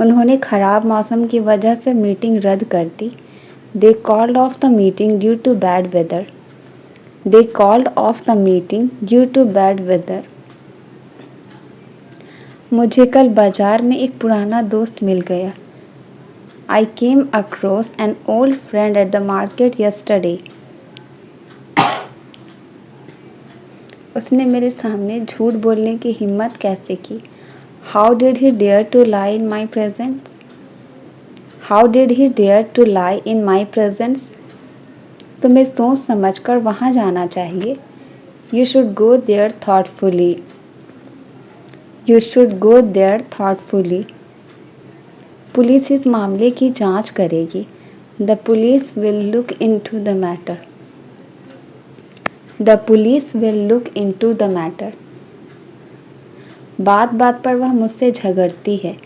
उन्होंने ख़राब मौसम की वजह से मीटिंग रद्द कर दी। They called off the meeting due to bad weather. They called off the meeting due to bad weather. मुझे कल बाजार में एक पुराना दोस्त मिल गया। I came across an old friend at the market yesterday. उसने मेरे सामने झूठ बोलने की हिम्मत कैसे की? How did he dare to lie in my presence? How did he dare to lie in my presence? तुम्हें सोच समझकर वहाँ जाना चाहिए। You should go there thoughtfully. You should go there thoughtfully. Police इस मामले की जांच करेगी। The police will look into the matter. The police will look into the matter. बात बात पर वह मुझसे झगड़ती है।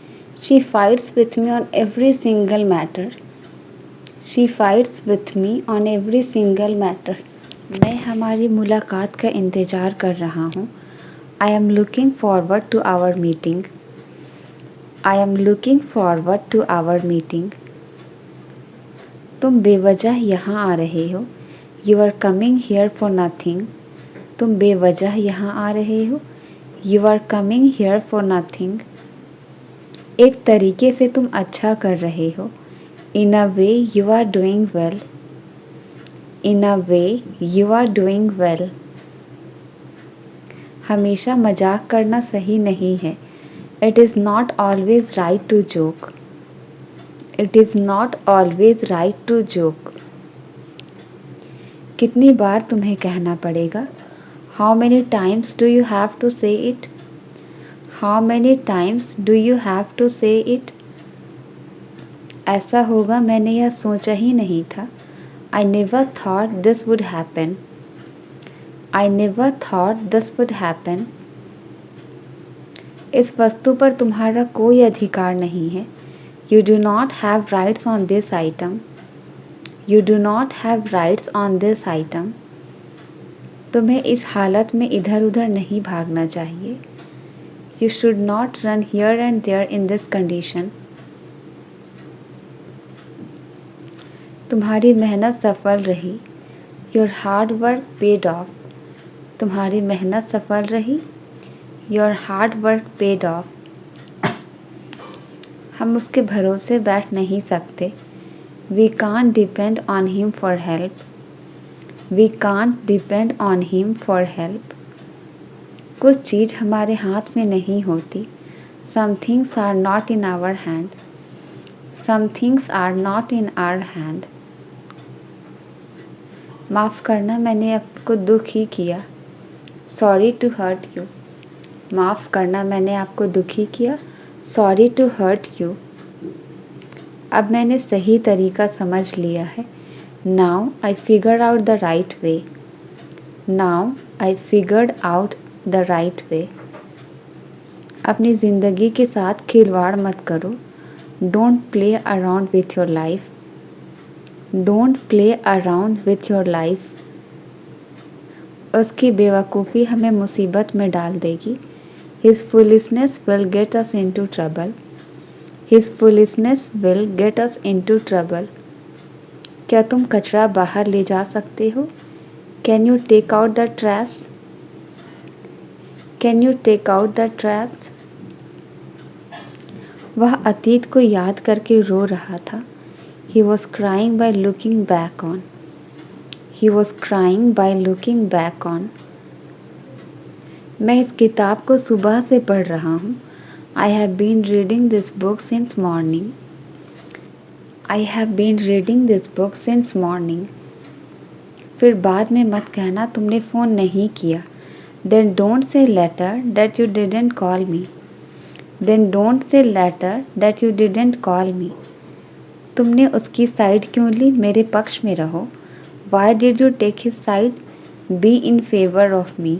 She fights with me on every single matter. She fights with me on every single matter. मैं हमारी मुलाकात का इंतज़ार कर रहा हूँ। I am looking forward to our meeting. I am looking forward to our meeting. तुम बेवजह यहाँ आ रहे हो। You are coming here for nothing. तुम बेवजह यहाँ आ रहे हो। You are coming here for nothing. एक तरीके से तुम अच्छा कर रहे हो। In a way you are doing well. In a way you are doing well. हमेशा मजाक करना सही नहीं है। It is not always right to joke. It is not always right to joke. कितनी बार तुम्हें कहना पड़ेगा? How many times do you have to say it? How many times do you have to say it? ऐसा होगा मैंने यह सोचा ही नहीं था। I never thought this would happen. I never thought this would happen. इस वस्तु पर तुम्हारा कोई अधिकार नहीं है। You do not have rights on this item. You do not have rights on this item. तुम्हें इस हालत में इधर उधर नहीं भागना चाहिए। You should not run here and there in this condition. तुम्हारी मेहनत सफल रही। Your hard work paid off. तुम्हारी मेहनत सफल रही। Your hard work paid off. हम उसके भरोसे बैठ नहीं सकते। We can't depend on him for help. We can't depend on him for help. कुछ चीज़ हमारे हाथ में नहीं होती। Some things are not in our hand. Some things are not in our hand. माफ़ करना मैंने आपको दुख ही किया। Sorry to hurt you. माफ़ करना मैंने आपको दुखी किया। Sorry to hurt you. अब मैंने सही तरीका समझ लिया है। Now I figured out the right way. Now I figured out the right way. अपनी ज़िंदगी के साथ खिलवाड़ मत करो। Don't play around with your life. Don't play around with your life. उसकी बेवकूफ़ी हमें मुसीबत में डाल देगी। His foolishness will get us into trouble. His foolishness will get us into trouble. क्या तुम कचरा बाहर ले जा सकते हो? Can you take out the trash? Can you take out the trash? वह अतीत को याद करके रो रहा था। He was crying by looking back on. He was crying by looking back on. मैं इस किताब को सुबह से पढ़ रहा हूँ। I have been reading this book since morning. I have been reading this book since morning. फिर बाद में मत कहना तुमने फ़ोन नहीं किया। Then don't say later that you didn't call me. Then don't say later that you didn't call me. तुमने उसकी साइड क्यों ली? मेरे पक्ष में रहो। Why did you take his side? Be in favor of me.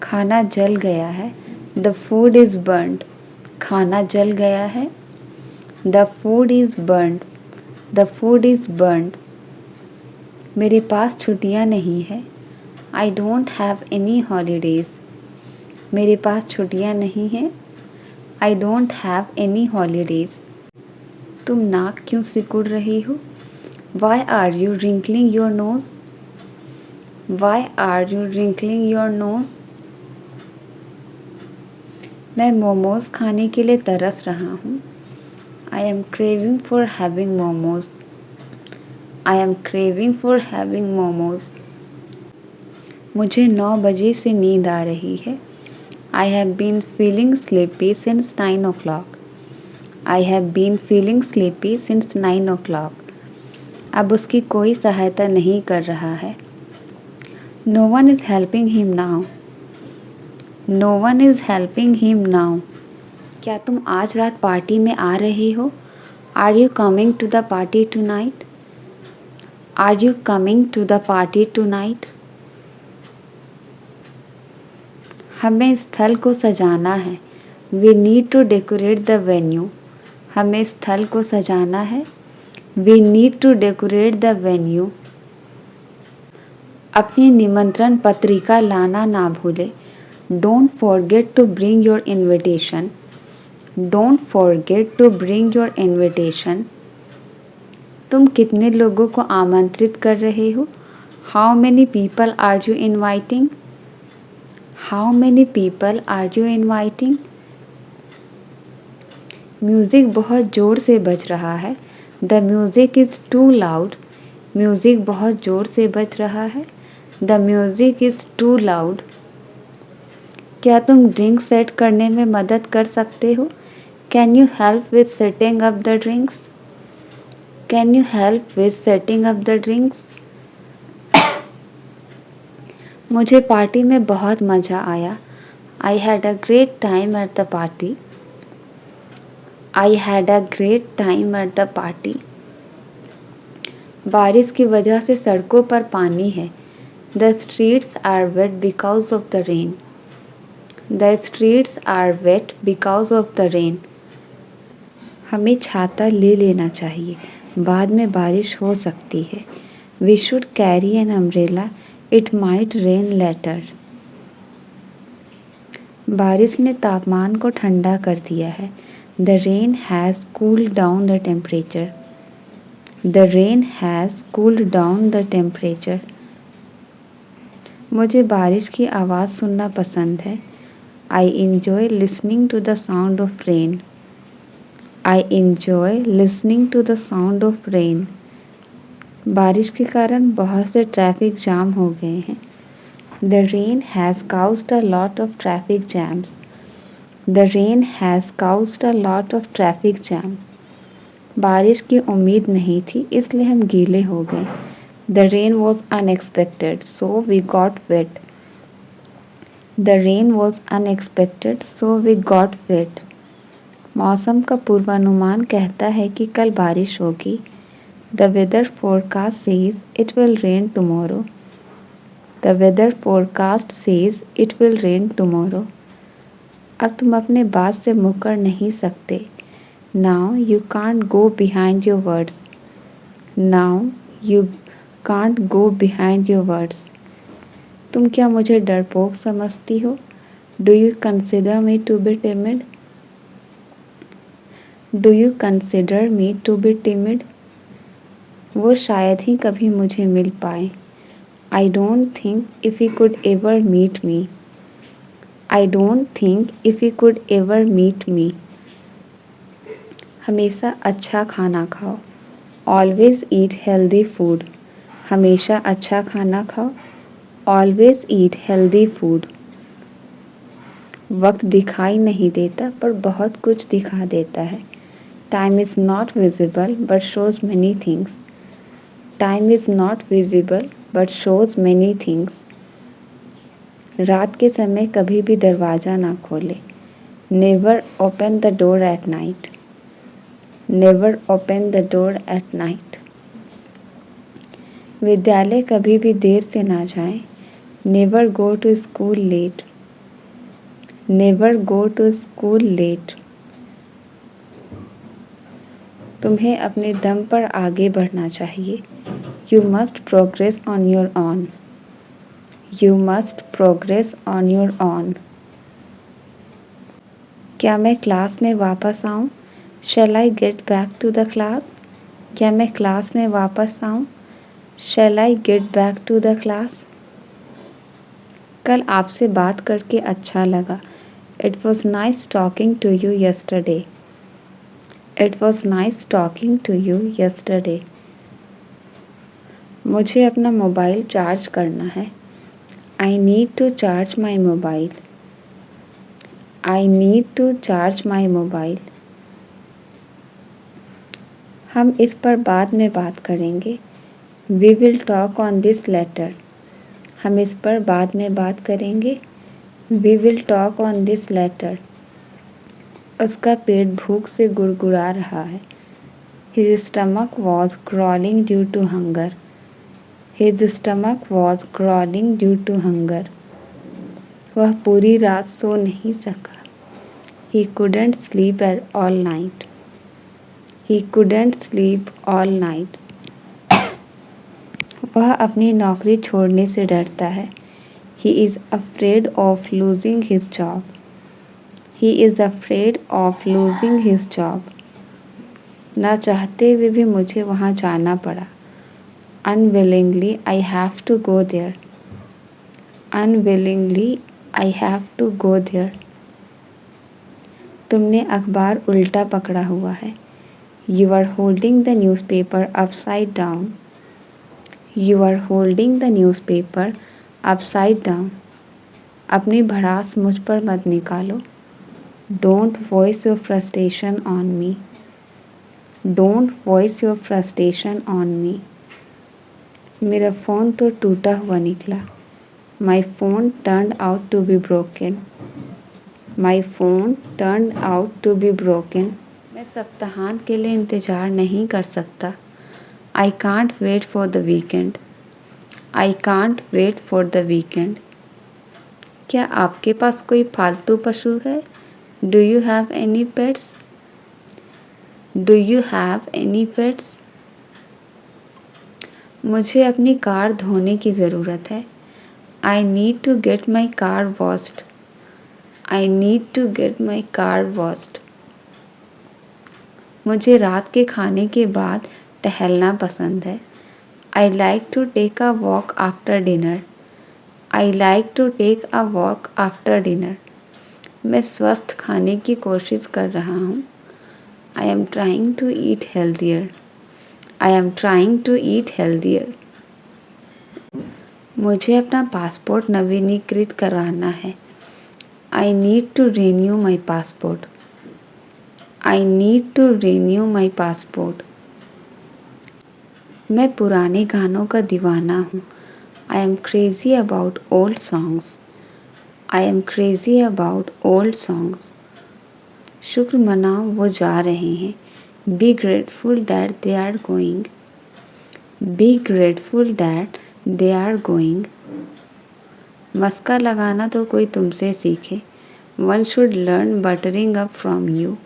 खाना जल गया है। The food is burnt. खाना जल गया है। The food is burnt. The food is burnt. मेरे पास छुट्टियाँ नहीं है। I don't have any holidays. मेरे पास छुट्टियाँ नहीं हैं। I don't have any holidays. तुम नाक क्यों सिकुड़ रही हो? Why are you wrinkling your nose? Why are you wrinkling your nose? मैं मोमोज खाने के लिए तरस रहा हूँ. I am craving for having momos. I am craving for having momos. मुझे 9 बजे से नींद आ रही है. I have been feeling sleepy since 9 o'clock. I have been feeling sleepy since 9 o'clock. अब उसकी कोई सहायता नहीं कर रहा है. No one is helping him now. No one is helping him now. क्या तुम आज रात पार्टी में आ रहे हो? Are you coming to the party tonight? Are you coming to the party tonight? हमें स्थल को सजाना है. We need to decorate the venue. हमें स्थल को सजाना है. We need to decorate the venue. अपनी निमंत्रण पत्रिका लाना ना भूले. Don't forget to bring your invitation. Don't forget to bring your invitation. तुम कितने लोगों को आमंत्रित कर रहे हो? How many people are you inviting? How many people are you inviting? Music बहुत ज़ोर से बज रहा है. The music is too loud. Music बहुत ज़ोर से बज रहा है. The music is too loud. क्या तुम ड्रिंक सेट करने में मदद कर सकते हो? Can you help with setting up the drinks? Can you help with setting up the drinks? मुझे पार्टी में बहुत मज़ा आया. I had a great time at the party. I had a great time at the party. बारिश की वजह से सड़कों पर पानी है. The streets are wet because of the rain. The streets are wet because of the rain. हमें छाता ले लेना चाहिए. बाद में बारिश हो सकती है. We should carry an umbrella. It might rain later. बारिश ने तापमान को ठंडा कर दिया है. The rain has cooled down the temperature. The rain has cooled down the temperature. मुझे बारिश की आवाज़ सुनना पसंद है. I enjoy listening to the sound of rain. I enjoy listening to the sound of rain. बारिश के कारण बहुत से ट्रैफिक जाम हो गए हैं. The rain has caused a lot of traffic jams. The rain has caused a lot of traffic jams. बारिश की उम्मीद नहीं थी इसलिए हम गीले हो गए. The rain was unexpected, so we got wet. The rain was unexpected, so we got wet. मौसम का पूर्वानुमान कहता है कि कल बारिश होगी. The weather forecast says it will rain tomorrow. The weather forecast says it will rain tomorrow. अब तुम अपने बात से मुकर नहीं सकते. Now you can't go behind your words. Now you can't go behind your words. तुम क्या मुझे डरपोक समझती हो? Do you consider me to be timid? Do you consider me to be timid? वो शायद ही कभी मुझे मिल पाए. I don't think if he could ever meet me. I don't think if he could ever meet me. हमेशा अच्छा खाना खाओ. Always eat healthy food. हमेशा अच्छा खाना खाओ. Always eat healthy food. वक्त दिखाई नहीं देता पर बहुत कुछ दिखा देता है. Time is not visible but shows many things. Time is not visible but shows many things. रात के समय कभी भी दरवाज़ा ना खोले. Never open the door at night. Never open the door at night. विद्यालय कभी भी देर से ना जाएं. Never go to school late. Never go to school late. तुम्हें अपने दम पर आगे बढ़ना चाहिए. You must progress on your own. You must progress on your own. क्या मैं क्लास में वापस आऊँ? Shall I get back to the class? क्या मैं क्लास में वापस आऊँ? Shall I get back to the class? कल आपसे बात करके अच्छा लगा. It was nice talking to you yesterday. It was nice talking to you yesterday. मुझे अपना मोबाइल चार्ज करना है. I need to charge my mobile. I need to charge my mobile. हम इस पर बाद में बात करेंगे. We will talk on this later. हम इस पर बाद में बात करेंगे. We will talk on this later. उसका पेट भूख से गुड़गुड़ा रहा है. His stomach was growling due to hunger. His stomach was growling due to hunger. वह पूरी रात सो नहीं सका. He couldn't sleep all night. He couldn't sleep all night. वह अपनी नौकरी छोड़ने से डरता है. He is afraid of losing his job. He is afraid of losing his job. ना चाहते हुए भी मुझे वहाँ जाना पड़ा. Unwillingly I have to go there. Unwillingly I have to go there. तुमने अखबार उल्टा पकड़ा हुआ है. You are holding the newspaper upside down. You are holding the newspaper upside down. अपनी भड़ास मुझ पर मत निकालो. Don't voice your frustration on me. Don't voice your frustration on me. मेरा फ़ोन तो टूटा हुआ निकला. My phone turned out to be broken. My phone turned out to be broken. मैं सप्ताहांत के लिए इंतज़ार नहीं कर सकता. I can't wait for the weekend. I can't wait for the weekend. क्या आपके पास कोई पालतू पशु है? Do you have any pets? Do you have any pets? मुझे अपनी कार धोने की ज़रूरत है. I need to get my car washed. I need to get my car washed. मुझे रात के खाने के बाद टहलना पसंद है. I like to take a walk after dinner. I like to take a walk after dinner. मैं स्वस्थ खाने की कोशिश कर रहा हूँ. I am trying to eat healthier. I am trying to eat healthier. मुझे अपना पासपोर्ट नवीनीकृत कराना है. I need to renew my passport. I need to renew my passport. मैं पुराने गानों का दीवाना हूँ. I am crazy about old songs. I am crazy about old songs. शुक्र मनाओ वो जा रहे हैं. Be grateful that they are going. Be grateful that they are going. मस्का लगाना तो कोई तुमसे सीखे. One should learn buttering up from you.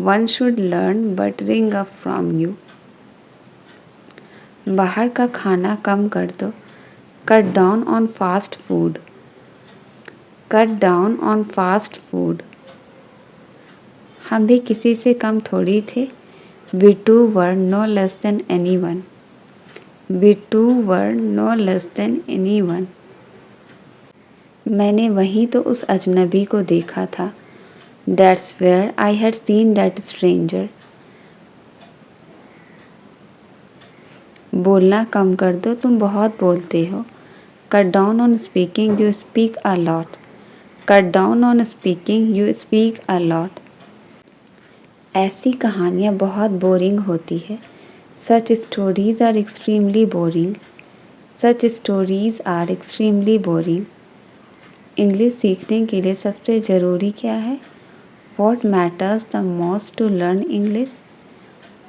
One should learn buttering up from you. बाहर का खाना कम कर दो. Cut down on fast food. Cut down on fast food. हम भी किसी से कम थोड़ी थे. We too were no less than anyone. We too were no less than anyone. मैंने वहीं तो उस अजनबी को देखा था. That's where I had seen that stranger. बोलना कम कर दो, तुम बहुत बोलते हो. Cut down on speaking, you speak a lot. Cut down on speaking, you speak a lot. ऐसी कहानियाँ बहुत बोरिंग होती है. Such stories are extremely boring. Such stories are extremely boring. English सीखने के लिए सबसे ज़रूरी क्या है? What matters the most to learn English?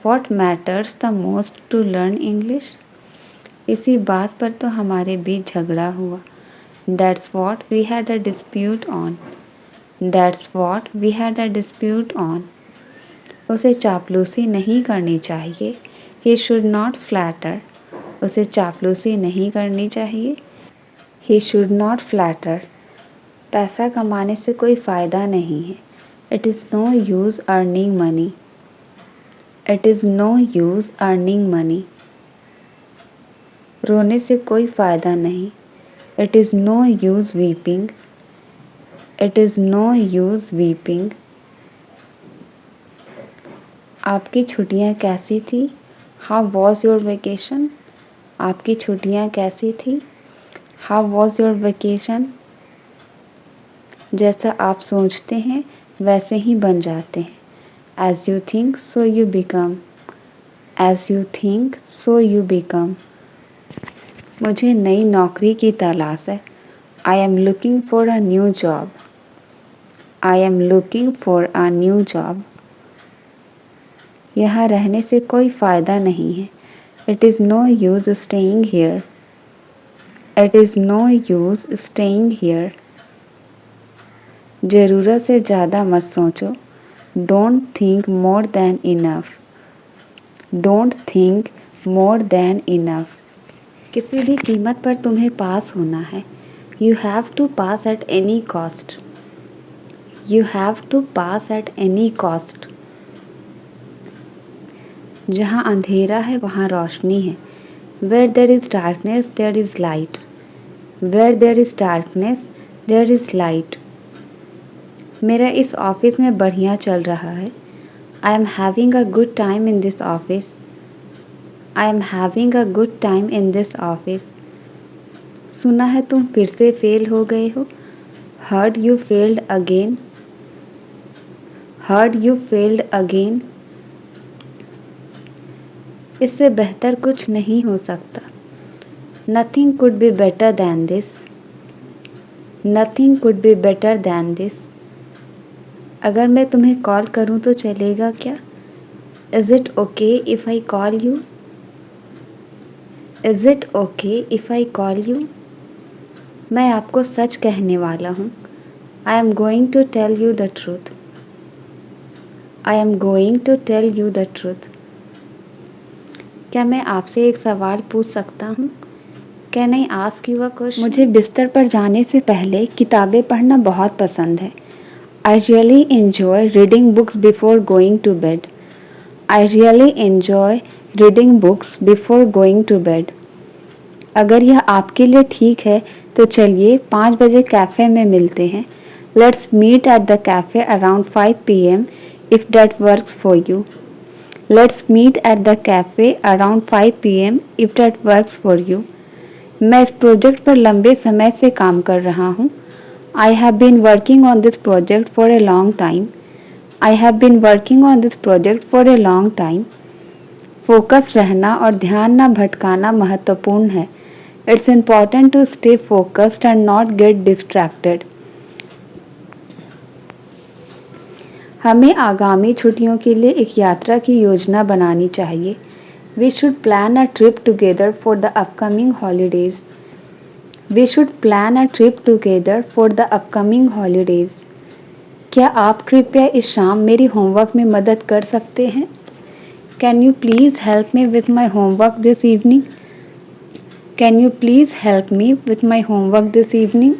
What matters the most to learn English? इसी बात पर तो हमारे बीच झगड़ा हुआ. That's what we had a dispute on. That's what we had a dispute on. उसे चापलूसी नहीं करनी चाहिए. He should not flatter. उसे चापलूसी नहीं करनी चाहिए. He should not flatter. पैसा कमाने से कोई फ़ायदा नहीं है. It is no use earning money. It is no use earning money. रोने से कोई फ़ायदा नहीं. It is no use weeping. It is no use weeping. आपकी छुट्टियाँ कैसी थी? How was your vacation? आपकी छुट्टियाँ कैसी थी? How was your vacation? जैसा आप सोचते हैं वैसे ही बन जाते हैं. As you think, so you become. As you think, so you become. मुझे नई नौकरी की तलाश है. I am looking for a new job. I am looking for a new job. यहाँ रहने से कोई फ़ायदा नहीं है. It is no use staying here. It is no use staying here. ज़रूरत से ज़्यादा मत सोचो. Don't think more than enough. Don't think more than enough. किसी भी कीमत पर तुम्हें पास होना है. You have to pass at any cost. You have to pass at any cost. जहाँ अंधेरा है वहाँ रोशनी है. Where there is darkness, there is light. Where there is darkness, there is light. मेरा इस ऑफिस में बढ़िया चल रहा है. I am having a good time in this office. I am having a good time in this office. सुना है तुम फिर से फेल हो गए हो. Heard you failed again. Heard you failed again. इससे बेहतर कुछ नहीं हो सकता. Nothing could be better than this. Nothing could be better than this. अगर मैं तुम्हें कॉल करूं तो चलेगा क्या? Is it okay if I call you? Is it okay if I call you? मैं आपको सच कहने वाला हूँ. I am going to tell you the truth. I am going to tell you the truth. क्या मैं आपसे एक सवाल पूछ सकता हूँ? Can I ask you a question? मुझे बिस्तर पर जाने से पहले किताबें पढ़ना बहुत पसंद है. I really enjoy reading books before going to bed. I really enjoy reading books before going to bed. अगर यह आपके लिए ठीक है तो चलिए 5 बजे कैफ़े में मिलते हैं. Let's meet at the cafe around 5 p.m. if that works for you. Let's meet at the cafe around 5 p.m. if that works for you. मैं इस प्रोजेक्ट पर लंबे समय से काम कर रहा हूँ. I have been working on this project for a long time. I have been working on this project for a long time. Focus रहना और ध्यान न भटकाना महत्वपूर्ण है. It's important to stay focused and not get distracted. हमें आगामी छुट्टियों के लिए एक यात्रा की योजना बनानी चाहिए. We should plan a trip together for the upcoming holidays. We should plan a trip together for the upcoming holidays. क्या आप कृपया इस शाम मेरी होमवर्क में मदद कर सकते हैं? Can you please help me with my homework this evening? Can you please help me with my homework this evening?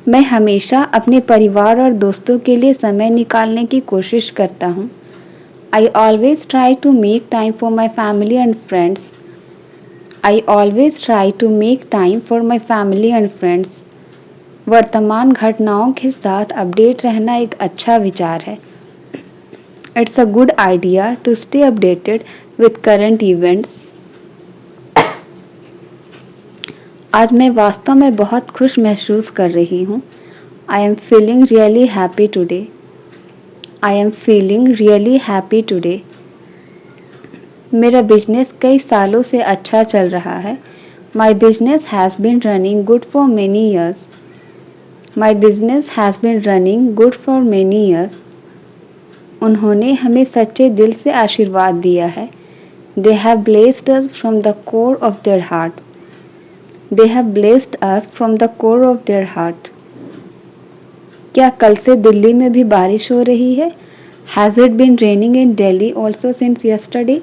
मैं हमेशा अपने परिवार और दोस्तों के लिए समय निकालने की कोशिश करता हूँ. I always try to make time for my family and friends. I always try to make time for my family and friends. वर्तमान घटनाओं के साथ अपडेट रहना एक अच्छा विचार है. It's a good idea to stay updated with current events. आज मैं वास्तव में बहुत खुश महसूस कर रही हूँ. I am feeling really happy today. I am feeling really happy today. मेरा बिजनेस कई सालों से अच्छा चल रहा है. My business has been running good for many years. My business has been running good for many years. उन्होंने हमें सच्चे दिल से आशीर्वाद दिया है. They have blessed us from the core of their heart. They have blessed us from the core of their heart. क्या कल से दिल्ली में भी बारिश हो रही है? Has it been raining in Delhi also since yesterday?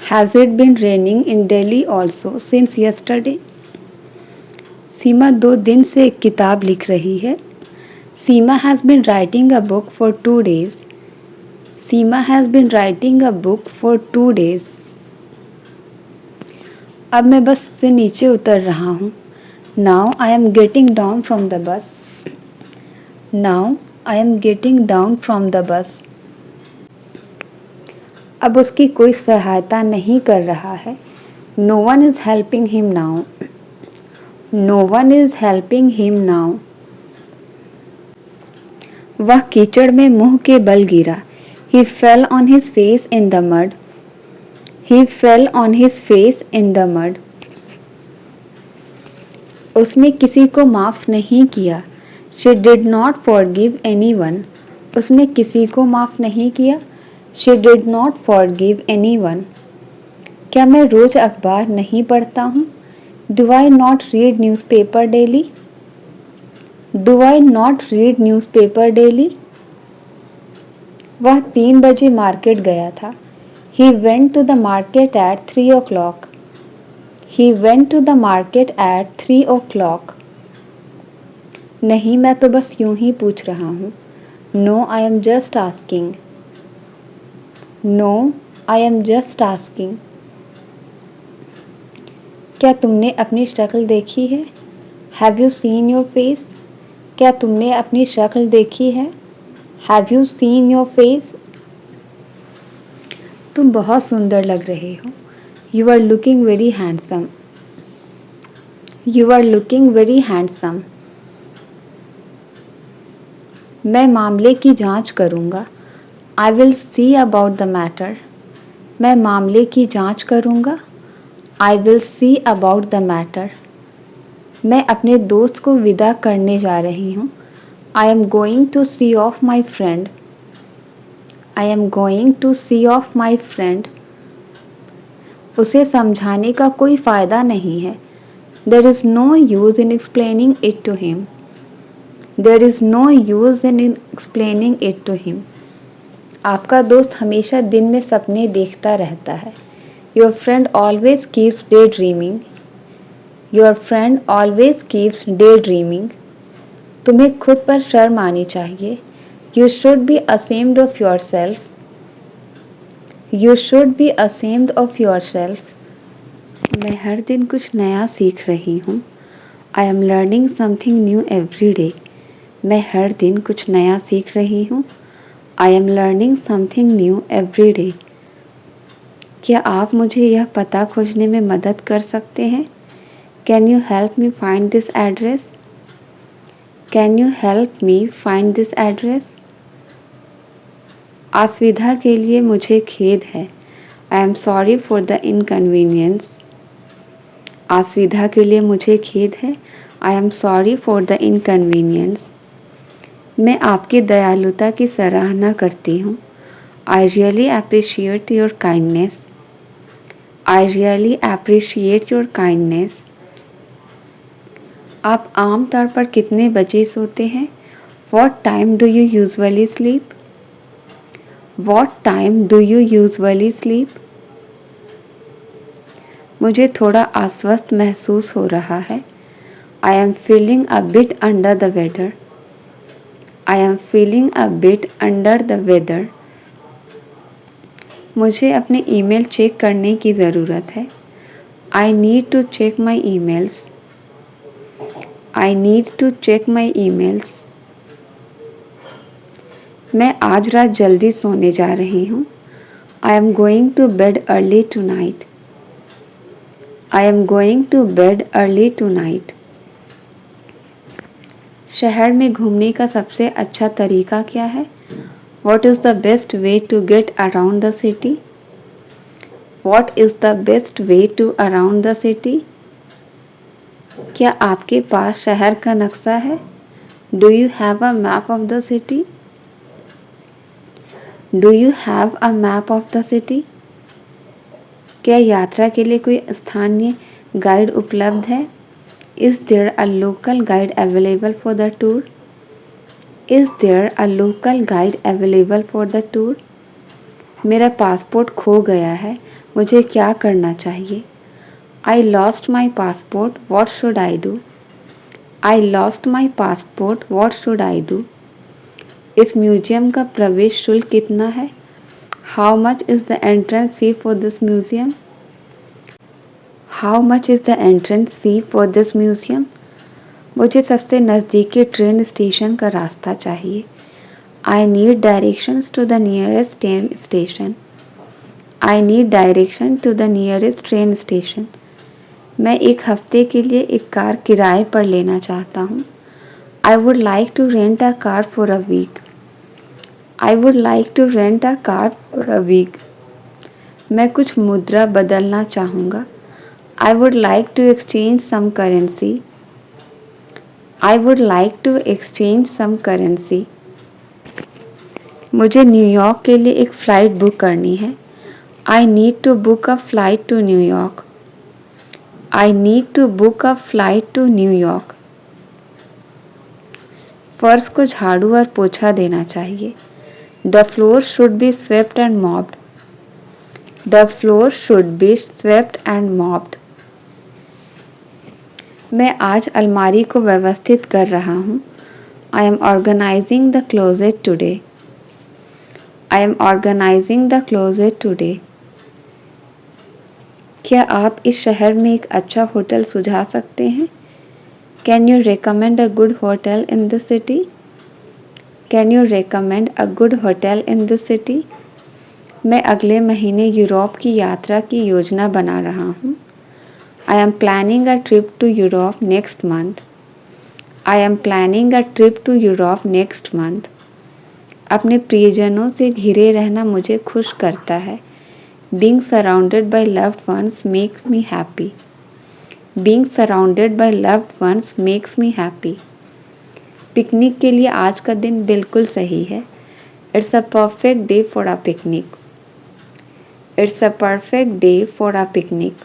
Has it been raining in Delhi also since yesterday? सीमा 2 दिन से एक किताब लिख रही है. Seema has been writing a book for 2 days. Seema has been writing a book for 2 days. अब मैं बस से नीचे उतर रहा हूँ. Now I am getting down from the bus. Now I am getting down from the bus. अब उसकी कोई सहायता नहीं कर रहा है. No one is helping him now. No one is helping him now. वह कीचड़ में मुंह के बल गिरा. He fell on his face in the mud. He fell on his face in the mud. उसने किसी को माफ़ नहीं किया. She did not forgive anyone. उसने किसी को माफ़ नहीं किया. She did not forgive anyone. क्या मैं रोज़ अखबार नहीं पढ़ता हूँ? Do I not read newspaper daily? Do I not read newspaper daily? वह 3 बजे मार्केट गया था. He went to the market at 3 o'clock. He went to the market at 3 o'clock. नहीं, मैं तो बस यूं ही पूछ रहा हूँ. No, I am just asking. No, I am just asking. क्या तुमने अपनी शक्ल देखी है? Have you seen your face? क्या तुमने अपनी शक्ल देखी है? Have you seen your face? तुम बहुत सुंदर लग रहे हो. You are looking very handsome. You are looking very handsome. मैं मामले की जांच करूँगा. I will see about the matter. मैं मामले की जांच करूँगा. I will see about the matter. मैं अपने दोस्त को विदा करने जा रही हूँ. I am going to see off my friend. I am going to see off my friend. उसे समझाने का कोई फ़ायदा नहीं है. There is no use in explaining it to him. There is no use in explaining it to him. आपका दोस्त हमेशा दिन में सपने देखता रहता है. Your friend always keeps daydreaming. Your friend always keeps daydreaming. तुम्हें खुद पर शर्म आनी चाहिए. You should be ashamed of yourself. You should be ashamed of yourself. मैं हर दिन कुछ नया सीख रही हूँ. I am learning something new every day. मैं हर दिन कुछ नया सीख रही हूँ. I am learning something new every day. क्या आप मुझे यह पता खोजने में मदद कर सकते हैं? Can you help me find this address? Can you help me find this address? असुविधा के लिए मुझे खेद है. I am sorry for the inconvenience. असुविधा के लिए मुझे खेद है. I am sorry for the inconvenience. मैं आपकी दयालुता की सराहना करती हूँ. I really appreciate your kindness. I really appreciate your kindness. आप आमतौर पर कितने बजे सोते हैं? What time do you usually sleep? What time do you usually sleep? मुझे थोड़ा अस्वस्थ महसूस हो रहा है. I am feeling a bit under the weather. I am feeling a bit under the weather. मुझे अपने ईमेल चेक करने की ज़रूरत है. I need to check my emails. I need to check my emails. मैं आज रात जल्दी सोने जा रही हूँ. I am going to bed early tonight. I am going to bed early tonight. शहर में घूमने का सबसे अच्छा तरीका क्या है? What is the best way to get around the city? What is the best way to around the city? क्या आपके पास शहर का नक्शा है? Do you have a map of the city? Do you have a map of the city? क्या यात्रा के लिए कोई स्थानीय गाइड उपलब्ध है? Is there a local guide available for the tour? Is there a local guide available for the tour? मेरा passport खो गया है. मुझे क्या करना चाहिए? I lost my passport. What should I do? I lost my passport, what should I do? इस museum का प्रवेश शुल्क कितना है? How much is the entrance fee for this museum? How much is the entrance fee for this museum? मुझे सबसे नज़दीकी train station का रास्ता चाहिए। I need directions to the nearest train station. I need direction to the nearest train station. मैं एक हफ्ते के लिए एक कार किराए पर लेना चाहता हूँ। I would like to rent a car for a week. I would like to rent a car for a week. मैं कुछ मुद्रा बदलना चाहूँगा। I would like to exchange some currency. I would like to exchange some currency. मुझे New York के लिए एक flight book करनी है। I need to book a flight to New York. I need to book a flight to New York. फर्श को झाड़ू और पोछा देना चाहिए। The floor should be swept and mopped. The floor should be swept and mopped. मैं आज अलमारी को व्यवस्थित कर रहा हूँ। I am organising the closet today. I am organising the closet today. क्या आप इस शहर में एक अच्छा होटल सुझा सकते हैं? Can you recommend a good hotel in the city? Can you recommend a good hotel in the city? मैं अगले महीने यूरोप की यात्रा की योजना बना रहा हूँ। I am planning a trip to Europe next month. I am planning a trip to Europe next month. अपने प्रियजनों से घिरे रहना मुझे खुश करता है। Being surrounded by loved ones makes me happy. Being surrounded by loved ones makes me happy. Picnic के लिए आज का दिन बिल्कुल सही है। It's a perfect day for a picnic. It's a perfect day for a picnic.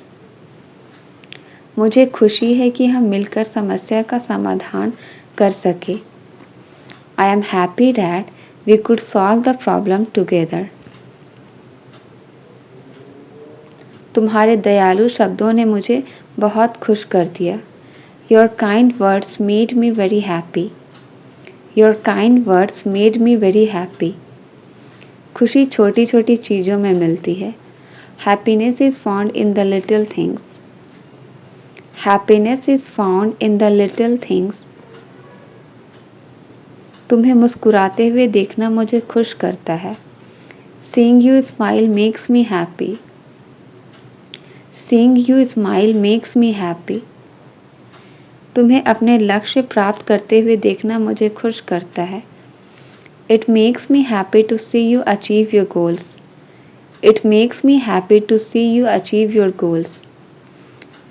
मुझे खुशी है कि हम मिलकर समस्या का समाधान कर सके। I am happy that we could solve the problem together. तुम्हारे दयालु शब्दों ने मुझे बहुत खुश कर दिया। Your kind words made me very happy. Your kind words made me very happy. खुशी छोटी छोटी चीज़ों में मिलती है। Happiness is found in the little things. Happiness is found in the little things. तुम्हें मुस्कुराते हुए देखना मुझे खुश करता है। Seeing you smile makes me happy. Seeing you smile makes me happy. तुम्हें अपने लक्ष्य प्राप्त करते हुए देखना मुझे खुश करता है। It makes me happy to see you achieve your goals. It makes me happy to see you achieve your goals.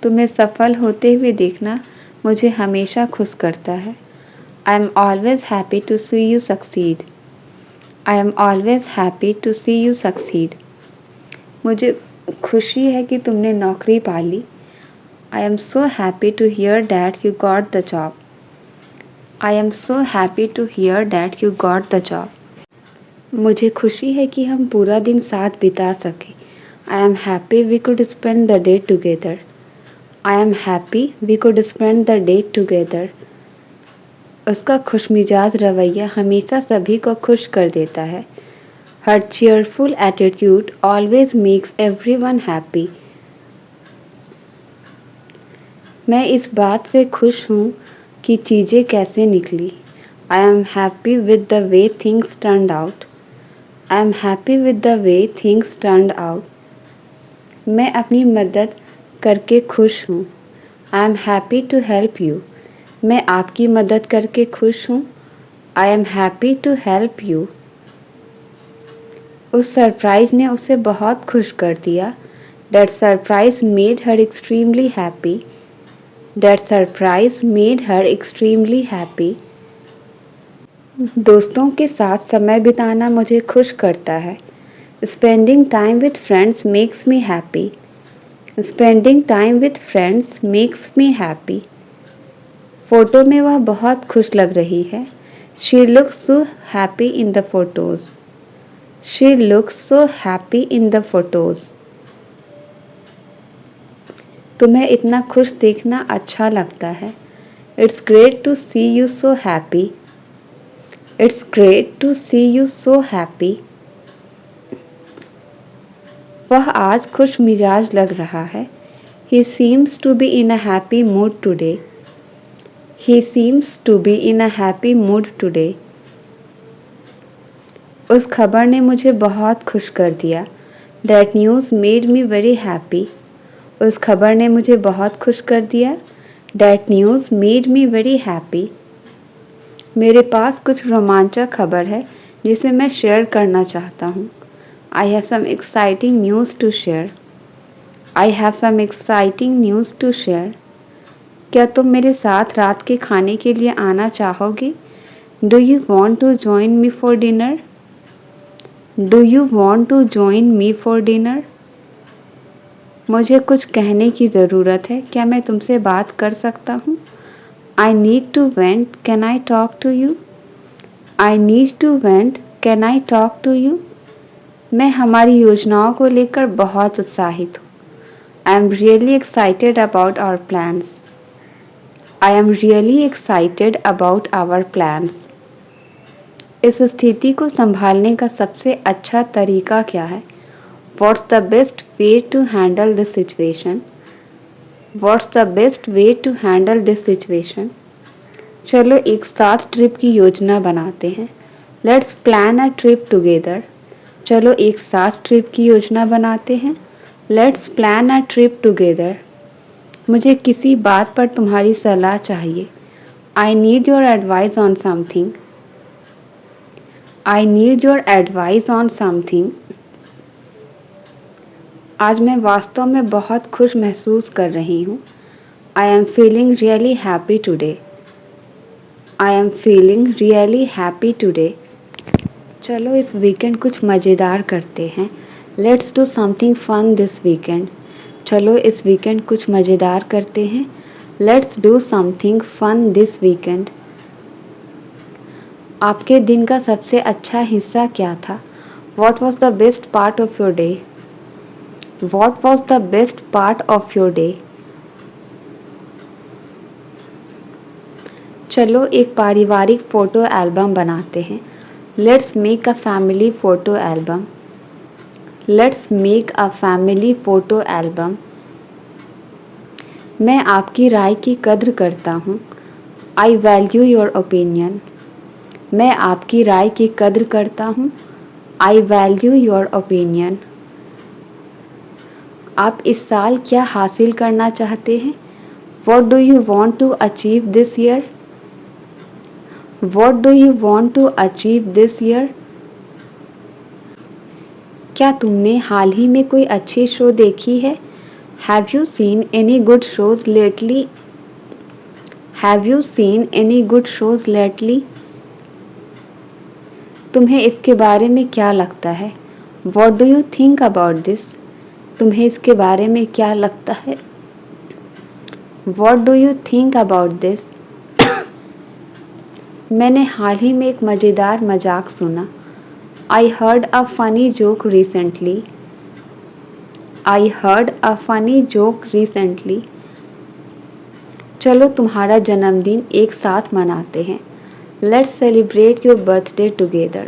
तुम्हें सफल होते हुए देखना मुझे हमेशा खुश करता है। I am always happy to see you succeed. I am always happy to see you succeed. मुझे खुशी है कि तुमने नौकरी पा ली। I am so happy to hear that you got the job. I am so happy to hear that you got the job. मुझे खुशी है कि हम पूरा दिन साथ बिता सके। I am happy we could spend the day together. I am happy we could spend the day together. उसका खुशमिजाज रवैया हमेशा सभी को खुश कर देता है। Her cheerful attitude always makes everyone happy. मैं इस बात से खुश हूँ कि चीज़ें कैसे निकली। I am happy with the way things turned out. I am happy with the way things turned out. मैं अपनी मदद करके खुश हूँ। I am happy to help you. मैं आपकी मदद करके खुश हूँ। I am happy to help you. उस सरप्राइज ने उसे बहुत खुश कर दिया। That surprise made her extremely happy. That surprise made her extremely happy. दोस्तों के साथ समय बिताना मुझे खुश करता है। Spending time with friends makes me happy. Spending time with friends makes me happy. Photo में वह बहुत खुश लग रही है। She looks so happy in the photos. She looks so happy in the photos. तुम्हें इतना खुश देखना अच्छा लगता है। It's great to see you so happy. It's great to see you so happy. वह आज खुश मिजाज लग रहा है. He seems to be in a happy mood today. He seems to be in a happy mood today. उस खबर ने मुझे बहुत खुश कर दिया. That news made me very happy. उस खबर ने मुझे बहुत खुश कर दिया. That news made me very happy. मेरे पास कुछ रोमांचक खबर है जिसे मैं शेयर करना चाहता हूँ. I have some exciting news to share. I have some exciting news to share. क्या तुम मेरे साथ रात के खाने के लिए आना चाहोगे? Do you want to join me for dinner? Do you want to join me for dinner? मुझे कुछ कहने की ज़रूरत है. क्या मैं तुमसे बात कर सकता हूँ? I need to vent. Can I talk to you? I need to vent. Can I talk to you? मैं हमारी योजनाओं को लेकर बहुत उत्साहित हूँ. I am really excited about our plans. I am really excited about our plans. इस स्थिति को संभालने का सबसे अच्छा तरीका क्या है? What's the best way to handle this situation? What's the best way to handle this situation? चलो एक साथ ट्रिप की योजना बनाते हैं. Let's plan a trip together. चलो एक साथ ट्रिप की योजना बनाते हैं. Let's plan a trip together. मुझे किसी बात पर तुम्हारी सलाह चाहिए. I need your advice on something. I need your advice on something. आज मैं वास्तव में बहुत खुश महसूस कर रही हूँ. I am feeling really happy today. I am feeling really happy today. चलो इस वीकेंड कुछ मज़ेदार करते हैं. Let's do something fun this weekend. चलो इस वीकेंड कुछ मज़ेदार करते हैं. Let's do something fun this weekend. आपके दिन का सबसे अच्छा हिस्सा क्या था? What was the best part of your day? What was the best part of your day? चलो एक पारिवारिक फ़ोटो एल्बम बनाते हैं. Let's make a family photo album. Let's make a family photo album. मैं आपकी राय की कद्र करता हूँ. I value your opinion. मैं आपकी राय की कद्र करता हूँ. I value your opinion. आप इस साल क्या हासिल करना चाहते हैं? What do you want to achieve this year? What do you want to achieve this year? क्या तुमने हाल ही में कोई अच्छी शो देखी है? Have you seen any good shows lately? Have you seen any good shows lately? तुम्हें इसके बारे में क्या लगता है? What do you think about this? तुम्हें इसके बारे में क्या लगता है? What do you think about this? मैंने हाल ही में एक मज़ेदार मजाक सुना. I heard a funny joke recently. I heard a funny joke recently. चलो तुम्हारा जन्मदिन एक साथ मनाते हैं. Let's celebrate your birthday together.